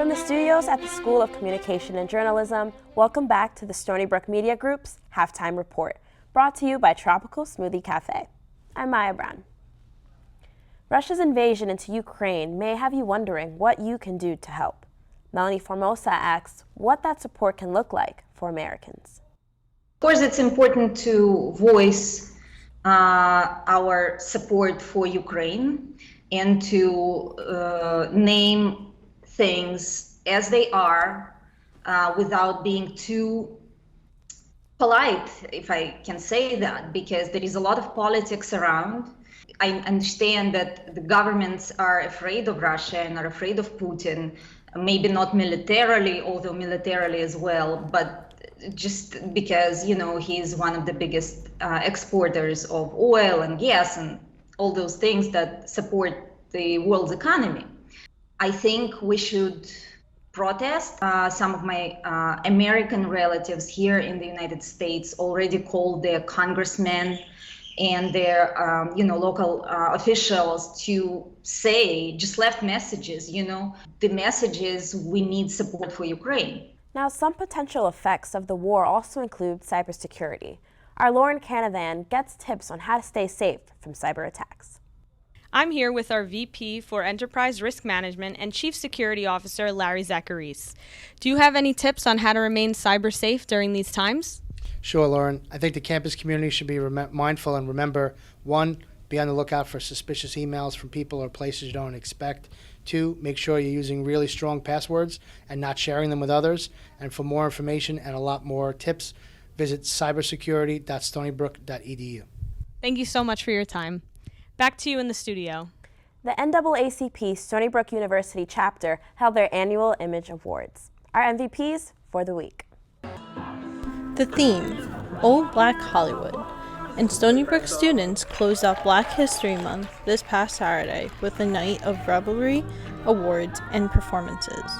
From the studios at the School of Communication and Journalism, welcome back to the Stony Brook Media Group's Halftime Report, brought to you by Tropical Smoothie Cafe. I'm Maya Brown. Russia's invasion into Ukraine may have you wondering what you can do to help. Melanie Formosa asks what that support can look like for Americans. Of course, it's important to voice our support for Ukraine and to name things as they are without being too polite, if I can say that, because there is a lot of politics around. I understand that the governments are afraid of Russia and are afraid of Putin, maybe not militarily, although militarily as well, but just because, you know, he's one of the biggest exporters of oil and gas and all those things that support the world's economy. I think we should protest. Some of my American relatives here in the United States already called their congressmen and their local officials to say, just left messages, the message is we need support for Ukraine. Now, some potential effects of the war also include cybersecurity. Our Lauren Canavan gets tips on how to stay safe from cyber attacks. I'm here with our VP for Enterprise Risk Management and Chief Security Officer, Larry Zacharis. Do you have any tips on how to remain cyber safe during these times? Sure, Lauren. I think the campus community should be mindful and remember, 1, be on the lookout for suspicious emails from people or places you don't expect. 2, make sure you're using really strong passwords and not sharing them with others. And for more information and a lot more tips, visit cybersecurity.stonybrook.edu. Thank you so much for your time. Back to you in the studio. The NAACP Stony Brook University chapter held their annual Image Awards. Our MVPs for the week. The theme, Old Black Hollywood, and Stony Brook students closed out Black History Month this past Saturday with a night of revelry, awards, and performances.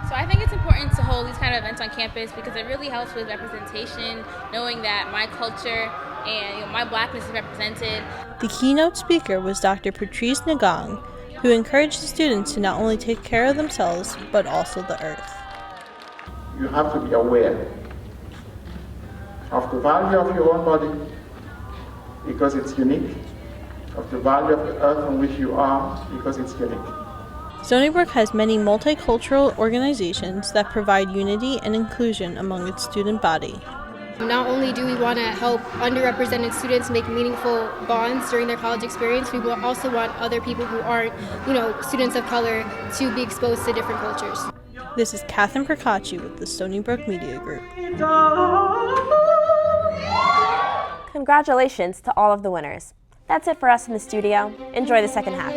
So I think it's important to hold these kind of events on campus because it really helps with representation, knowing that my culture and my Blackness is represented. The keynote speaker was Dr. Patrice Nagong, who encouraged the students to not only take care of themselves, but also the earth. You have to be aware of the value of your own body because it's unique, of the value of the earth on which you are because it's unique. Stony Brook has many multicultural organizations that provide unity and inclusion among its student body. Not only do we want to help underrepresented students make meaningful bonds during their college experience, we also want other people who aren't, students of color to be exposed to different cultures. This is Catherine Procacci with the Stony Brook Media Group. Congratulations to all of the winners. That's it for us in the studio. Enjoy the second half.